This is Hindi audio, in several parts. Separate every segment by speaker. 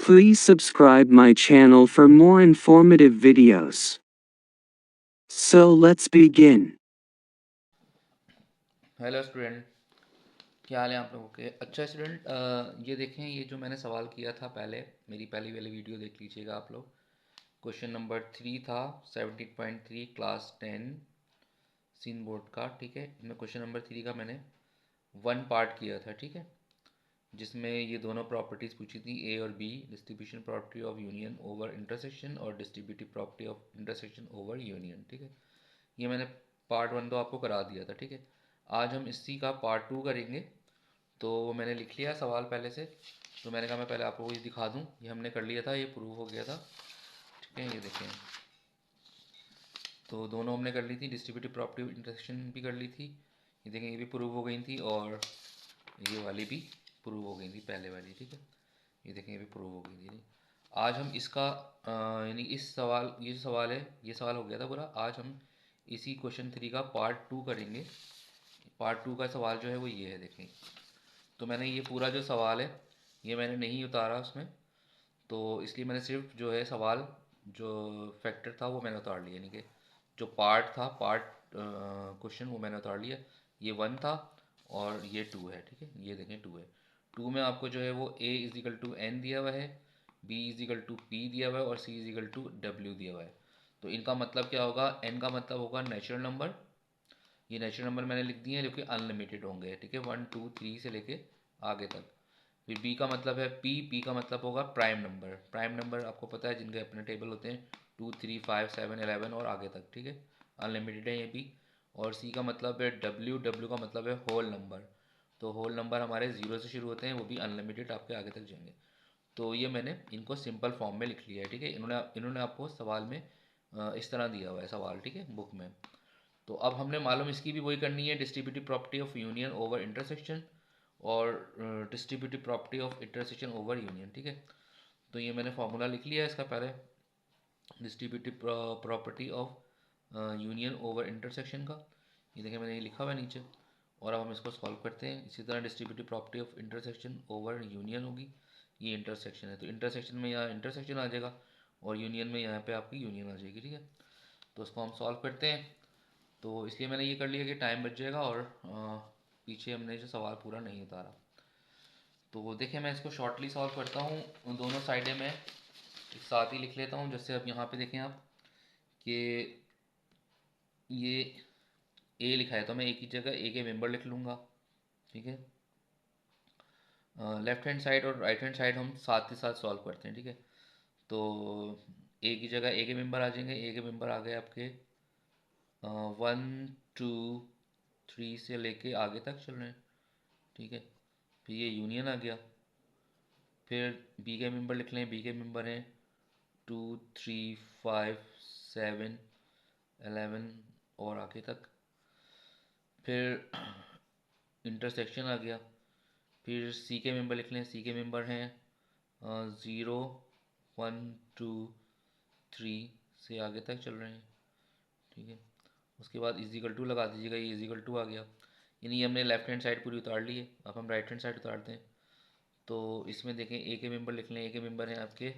Speaker 1: Please subscribe my channel for more informative videos. So let's begin.
Speaker 2: Hello student, क्या हाल है आप लोगों के। अच्छा स्टूडेंट, ये देखें, ये जो मैंने सवाल किया था पहले, मेरी पहली वाली वीडियो देख लीजिएगा आप लोग। क्वेश्चन नंबर 3 था 17.3 क्लास 10 सीन बोर्ड का। ठीक है, इसमें क्वेश्चन नंबर 3 का मैंने वन पार्ट किया था। ठीक है, जिसमें ये दोनों प्रॉपर्टीज़ पूछी थी, ए और B, distribution property of union over intersection और distributive property of intersection over union. ठीक है, ये मैंने पार्ट 1 तो आपको करा दिया था। ठीक है, आज हम इसी का पार्ट 2 करेंगे। तो वो मैंने लिख लिया सवाल पहले से, तो मैंने कहा मैं पहले आपको ये दिखा दूं। ये हमने कर लिया था, ये प्रूव हो गया था। ठीक है, ये देखें, तो दोनों हमने कर ली थी, डिस्ट्रीब्यूटिव प्रॉपर्टी इंटरसेक्शन भी कर ली थी। ये देखें, ये भी प्रूव हो गई थी और ये वाली भी प्रूव हो गई थी, पहले वाली। ठीक है, ये देखें, ये भी प्रूव हो गई थी। आज हम इसका यानी इस सवाल, ये जो सवाल है, ये सवाल हो गया था पूरा। आज हम इसी क्वेश्चन 3 का पार्ट 2 करेंगे। पार्ट 2 का सवाल जो है वो ये है, देखें। तो मैंने ये पूरा जो सवाल है, ये मैंने नहीं उतारा उसमें, तो इसलिए मैंने सिर्फ जो है सवाल, जो फैक्टर था वो मैंने उतार लिया, यानी कि जो पार्ट था, पार्ट क्वेश्चन, वो मैंने उतार लिया। ये 1 था और ये 2 है। ठीक है, ये देखें 2 है। 2 में आपको जो है वो a इजिकल टू एन दिया हुआ है, b इजिकल टू पी दिया हुआ है और c इजिकल टू डब्ल्यू दिया हुआ है। तो इनका मतलब क्या होगा, n का मतलब होगा नेचुरल नंबर। ये नेचुरल नंबर मैंने लिख दिए हैं जो कि अनलिमिटेड होंगे। ठीक है, 1 2 3 से लेके आगे तक। फिर बी का मतलब है पी का मतलब होगा प्राइम नंबर। प्राइम नंबर आपको पता है जिनके अपने टेबल होते हैं 2 3 5 7 11 और आगे तक। ठीक है, अनलिमिटेड है ये भी। और सी का मतलब है डब्ल्यू का मतलब है होल नंबर। तो होल नंबर हमारे ज़ीरो से शुरू होते हैं, वो भी अनलिमिटेड आपके आगे तक जाएंगे। तो ये मैंने इनको सिंपल फॉर्म में लिख लिया है। ठीक है, इन्होंने इन्होंने आपको सवाल में इस तरह दिया हुआ है सवाल। ठीक है, बुक में। तो अब हमने मालूम इसकी भी वही करनी है, distributive property of union over intersection और distributive property of intersection over union. ठीक है, तो ये मैंने फार्मूला लिख लिया है इसका पहले, distributive property of union over intersection का। ये देखिए, मैंने ये लिखा हुआ है नीचे। और अब हम इसको सॉल्व करते हैं। इसी तरह distributive property of intersection over union होगी। ये इंटरसेक्शन है, तो इंटरसेक्शन में यहाँ इंटरसेक्शन आ जाएगा और यूनियन में यहाँ पे आपकी यूनियन आ जाएगी। ठीक है, तो इसको हम सॉल्व करते हैं। तो इसलिए मैंने ये कर लिया कि टाइम बच जाएगा और पीछे हमने जो सवाल पूरा नहीं उतारा। तो देखिए, मैं इसको शॉर्टली सॉल्व करता हूँ। उन दोनों साइडें मैं एक साथ ही लिख लेता हूँ। जैसे अब यहाँ पे देखें आप कि ये ए लिखा है, तो मैं ए की जगह ए के मेंबर लिख लूँगा। ठीक है, लेफ्ट हैंड साइड और राइट हैंड साइड हम साथ ही साथ सॉल्व करते हैं। ठीक है, तो ए की जगह ए के मेंबर आ जाएंगे। ए के मेंबर आ गए आपके 1 2 3 से लेके आगे तक चल रहे हैं। ठीक है, फिर ये यूनियन आ गया। फिर बी के मेंबर लिख लें। बी के मेंबर हैं 2 3 5 7 11 और आगे तक। फिर इंटरसेक्शन आ गया। फिर सी के मेंबर लिख लें। सी के मेंबर हैं 0 1 2 3 से आगे तक चल रहे हैं। ठीक है, उसके बाद इजिकल टू लगा दीजिएगा। ये इजिकल टू आ गया, यानी हमने लेफ्ट हैंड साइड पूरी उतार ली है। अब हम राइट हैंड साइड उतारते हैं। तो इसमें देखें, ए के मेंबर लिख लें। ए के मेंबर हैं आपके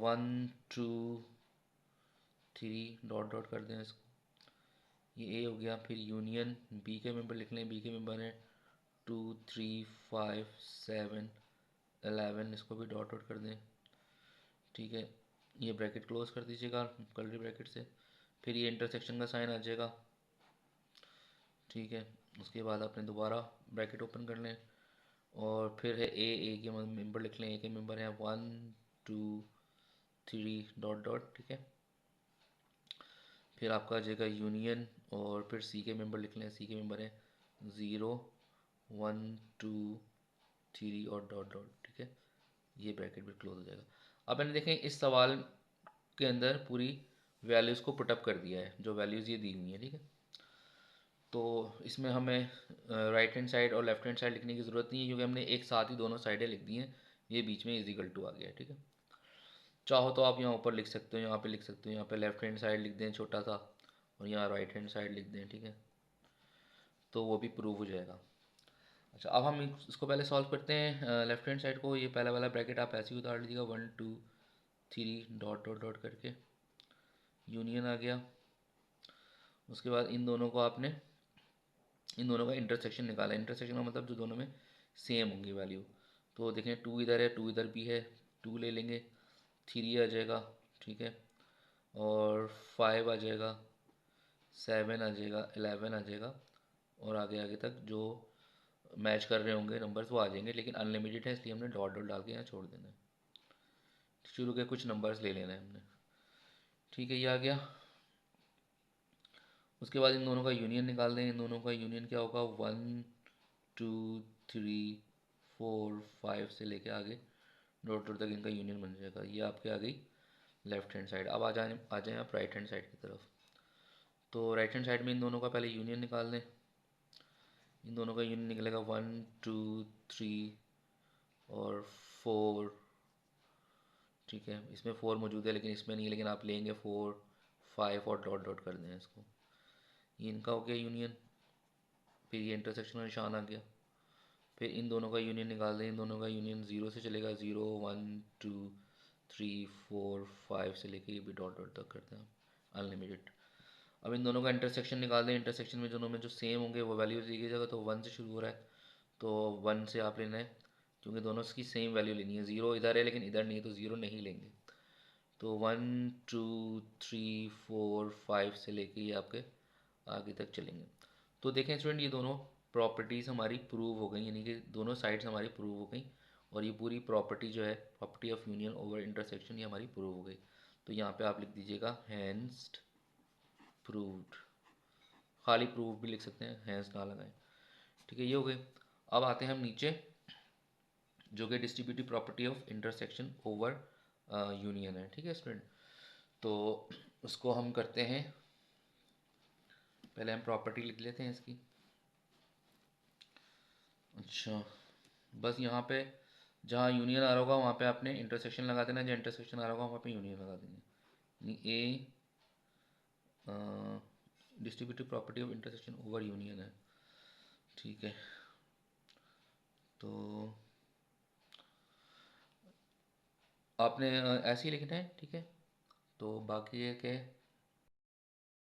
Speaker 2: 1 2 3 डॉट डॉट कर दें इसको, ये ए हो गया। फिर यूनियन बी के मेंबर लिख लें। बी के मेंबर हैं 2 3 5 7 11, इसको भी डॉट डॉट कर दें। ठीक है, ये ब्रैकेट क्लोज कर दीजिएगा कर्ली ब्रैकेट से। फिर ये इंटरसेक्शन का साइन आ जाएगा। ठीक है, उसके बाद आपने दोबारा ब्रैकेट ओपन कर लें और फिर है ए के मेंबर लिख लें। ए के मेंबर हैं 1 2 3 डॉट डॉट। ठीक है, फिर आपका आ जाएगा यूनियन और फिर सी के मेंबर लिख लें। सी के मेंबर हैं 0 1 2 3 और डॉट डॉट। ठीक है, ये ब्रैकेट भी क्लोज हो जाएगा। अब मैंने देखें इस सवाल के अंदर पूरी वैल्यूज़ को पुटअप कर दिया है, जो वैल्यूज़ ये दी हुई हैं। ठीक है, तो इसमें हमें राइट हैंड साइड और लेफ्ट हैंड साइड लिखने की ज़रूरत नहीं है, क्योंकि हमने एक साथ ही दोनों साइडें लिख दी हैं। ये बीच में इजिकल टू आ गया है। ठीक है, चाहो तो आप यहाँ ऊपर लिख सकते हो, यहाँ पे लिख सकते हो। यहाँ पे लेफ्ट हैंड साइड लिख दें छोटा सा और यहाँ राइट हैंड साइड लिख दें। ठीक है, तो वो भी प्रूव हो जाएगा। अच्छा, अब हम इसको पहले सॉल्व करते हैं लेफ्ट हैंड साइड को। ये पहला वाला ब्रैकेट आप ऐसे ही उतार लीजिएगा, 1 2 3 डॉट डॉट डॉट करके यूनियन आ गया। उसके बाद इन दोनों का इंटरसेक्शन निकाला। इंटरसेक्शन का मतलब जो दोनों में सेम होंगी वैल्यू। तो देखें 2 इधर है, 2 इधर भी है, 2 ले लेंगे, 3 आ जाएगा, ठीक है, और 5 आ जाएगा, 7 आ जाएगा, 11 आ जाएगा, और आगे आगे तक जो मैच कर रहे होंगे नंबर्स वो आ जाएंगे। लेकिन अनलिमिटेड है इसलिए हमने डॉट डॉट डाल के यहाँ छोड़ देना है। शुरू के कुछ नंबर्स ले लेना है हमने, ठीक है, ये आ गया। उसके बाद इन दोनों का यूनियन निकाल दें। इन दोनों का यूनियन क्या होगा, 1 2 3 4 5 से लेके आगे डॉट डॉट तक इनका यूनियन बन जाएगा। ये आपके आ गई लेफ्ट हैंड साइड। अब आ जाएं आप राइट हैंड साइड की तरफ। तो राइट हैंड साइड में इन दोनों का पहले यूनियन निकाल दें। इन दोनों का यूनियन निकलेगा 1 2 3 और 4, ठीक है। इसमें 4 मौजूद है लेकिन इसमें नहीं है, लेकिन आप लेंगे 4 5 और डॉट डॉट कर दें इसको। ये इनका हो गया यूनियन। फिर ये इंटरसेक्शन का निशान आ गया। फिर इन दोनों का यूनियन निकाल दें। इन दोनों का यूनियन 0 से चलेगा, 0 1 2 3 4 5 से लेके ये भी डॉट डॉट तक करते हैं अनलिमिटेड। अब इन दोनों का इंटरसेक्शन निकाल दें। इंटरसेक्शन में दोनों में जो सेम होंगे वो वैल्यूज दी जगह, तो 1 से शुरू हो रहा है तो 1 से आप लेना है, क्योंकि दोनों की सेम वैल्यू लेनी है। 0 इधर है लेकिन इधर नहीं है तो 0 नहीं लेंगे। तो 1 2 3 4 5 से लेके ये आपके आगे तक चलेंगे। तो देखें स्टूडेंट, ये दोनों प्रॉपर्टीज़ हमारी प्रूव हो गई, यानी कि दोनों साइड्स हमारी प्रूव हो गई। और ये पूरी प्रॉपर्टी जो है, property of union over intersection, ये हमारी प्रूव हो गई। तो यहाँ पे आप लिख दीजिएगा हैंस्ड प्रूव्ड। खाली प्रूव भी लिख सकते हैं, हैंस ना लगाएं, ठीक है, ये हो गए। अब आते हैं हम नीचे, जो कि distributive property of intersection over union है, ठीक है स्टूडेंट। तो उसको हम करते हैं, पहले हम प्रॉपर्टी लिख लेते हैं इसकी। अच्छा, बस यहाँ पे जहाँ यूनियन आ रहा होगा वहाँ पे आपने इंटरसेक्शन लगा देना, जहाँ इंटरसेक्शन आ रहा होगा वहाँ पे यूनियन लगा देंगे। यानी A distributive property of intersection over union है, ठीक है। तो आपने ऐसे ही लिखना है, ठीक है। तो बाकी है कि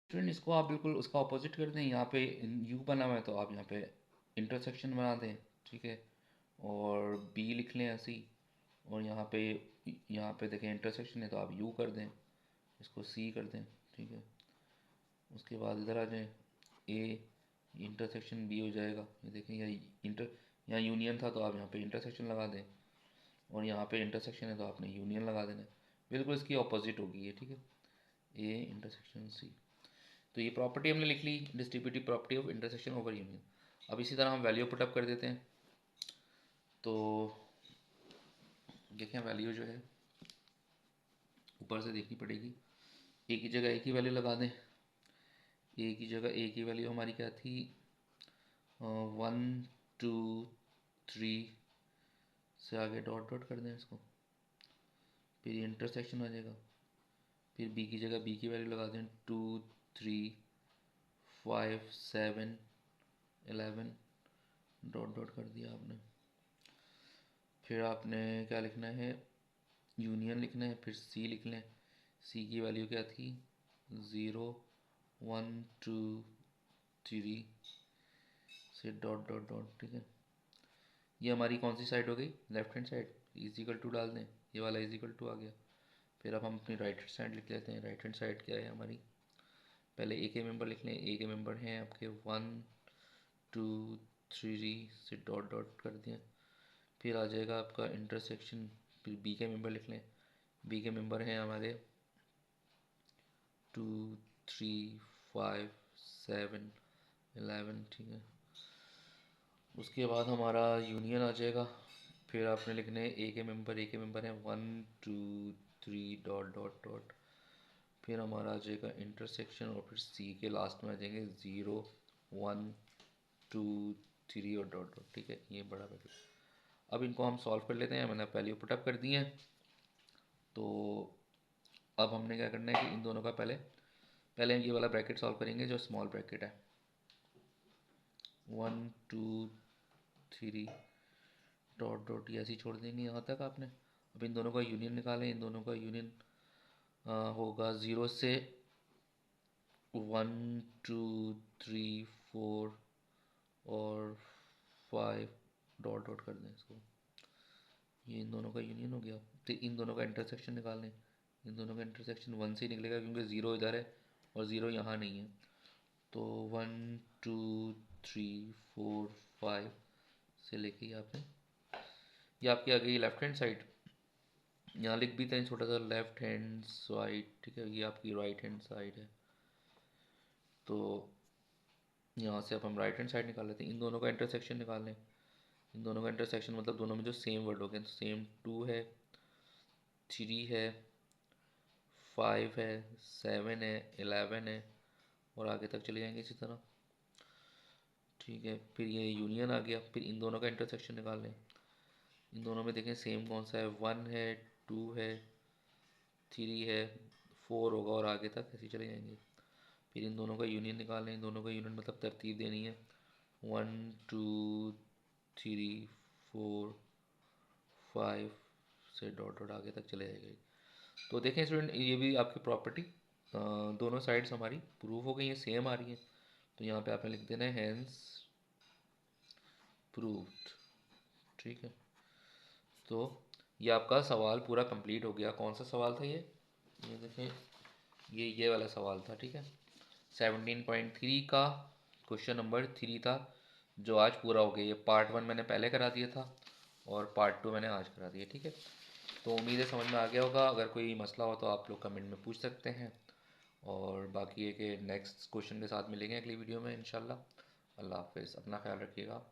Speaker 2: स्टूडेंट इसको आप बिल्कुल उसका ऑपोजिट कर दें। यहाँ पे यू बना हुआ है तो आप यहाँ पे इंटरसेक्शन बना दें, ठीक है, और बी लिख लें ऐसे ही। और यहाँ पे देखें इंटरसेक्शन है तो आप यू कर दें, इसको सी कर दें, ठीक है। उसके बाद इधर आ जाएं, ए इंटरसेक्शन बी हो जाएगा। ये देखें यहाँ यूनियन था तो आप यहाँ पे इंटरसेक्शन लगा दें, और यहाँ पे इंटरसेक्शन है तो आपने यूनियन लगा देना है। बिल्कुल इसकी ऑपोजिट होगी ये, ठीक है, ए इंटरसेक्शन सी। तो ये प्रॉपर्टी हमने लिख ली, distributive property of intersection over union. अब इसी तरह हम वैल्यू पुटअप कर देते हैं। तो देखें वैल्यू जो है ऊपर से देखनी पड़ेगी। ए की जगह ए की वैल्यू लगा दें। ए की जगह ए की वैल्यू हमारी क्या थी, 1 2 3 से आगे डॉट डॉट कर दें इसको, फिर ये इंटरसेक्शन आ जाएगा। फिर बी की जगह बी की वैल्यू लगा दें, 2 3 5 7 11 डॉट डॉट कर दिया आपने। फिर आपने क्या लिखना है, यूनियन लिखना है। फिर सी लिख लें। सी की वैल्यू क्या थी, 0 1 2 3 से डॉट डॉट डॉट, ठीक है। ये हमारी कौन सी साइड हो गई, left hand side. Equal to डाल दें, ये वाला इजिकल टू आ गया। फिर अब हम अपनी राइट हैंड साइड लिख लेते हैं। राइट हैंड साइड क्या है हमारी, पहले ए के मेंबर लिख लें। ए के मेंबर हैं आपके 1 2 3 से डॉट डॉट कर दिया। फिर आ जाएगा आपका इंटरसेक्शन। फिर बी के मेंबर लिख लें। बी के मेंबर हैं हमारे 2 3 5 7 11, ठीक है। उसके बाद हमारा यूनियन आ जाएगा। फिर आपने लिखने ए के मेंबर हैं 1 2 3 डॉट डॉट डॉट। फिर हमारा आ जाएगा इंटरसेक्शन, और फिर सी के लास्ट में आ जाएंगे 0 1 2 3 और डॉट डॉट, ठीक है। ये बड़ा पैकेट। अब इनको हम सॉल्व कर लेते हैं। मैंने वैल्यू पुटअप कर दी है। तो अब हमने क्या करना है कि इन दोनों का पहले हम ये वाला ब्रैकेट सॉल्व करेंगे जो स्मॉल ब्रैकेट है, 1 2 3 डॉट डॉट ये ऐसे ही छोड़ देंगे यहाँ तक आपने। अब इन दोनों का यूनियन निकालें। इन दोनों का यूनियन होगा 0 से 1 2 3 4 और 5 डॉट डॉट कर दें इसको। ये इन दोनों का यूनियन हो गया। तो इन दोनों का इंटरसेक्शन निकाल लें। इन दोनों का इंटरसेक्शन 1 से ही निकलेगा क्योंकि 0 इधर है और 0 यहाँ नहीं है। तो 1 2 3 4 5 से लेके यहाँ पे ये आपकी आ गई लेफ्ट हैंड साइड। यहाँ लिख भी दें छोटा सा लेफ्ट हैंड साइड, ठीक है। ये आपकी राइट हैंड साइड है। तो यहाँ से अब हम राइट हैंड साइड निकाल लेते हैं। इन दोनों का इंटरसेक्शन निकाल लें। इन दोनों का इंटरसेक्शन मतलब दोनों में जो सेम वर्ड हो गए, तो सेम 2 है, 3 है, 5 है, 7 है, 11 है और आगे तक चले जाएंगे इसी तरह, ठीक है। फिर ये यूनियन आ गया। फिर इन दोनों का इंटरसेक्शन निकाल लें। इन दोनों में देखें सेम कौन सा है, 1 है, 2 है, 3 है, 4 होगा और आगे तक ऐसे चले जाएंगे। फिर इन दोनों का यूनियन निकाल लें। इन दोनों का यूनियन मतलब तरतीब देनी है, 1 2 3 4 5 से डॉट डॉट आगे तक चले जाएगा। तो देखें स्टूडेंट, ये भी आपकी प्रॉपर्टी दोनों साइड्स हमारी प्रूव हो गई हैं, सेम आ रही हैं। तो यहाँ पे आपने लिख देना है हैंस प्रूव्ड, ठीक है। तो ये आपका सवाल पूरा कंप्लीट हो गया। कौन सा सवाल था ये देखें, ये वाला सवाल था, ठीक है। 17.3 का क्वेश्चन नंबर 3 था जो आज पूरा हो गया। ये पार्ट 1 मैंने पहले करा दिया था और पार्ट 2 मैंने आज करा दिया, ठीक है। तो उम्मीद है समझ में आ गया होगा। अगर कोई मसला हो तो आप लोग कमेंट में पूछ सकते हैं और बाकी है कि नेक्स्ट क्वेश्चन के साथ मिलेंगे अगली वीडियो में इंशाल्लाह। अल्लाह हाफिज़, अपना ख्याल रखिएगा।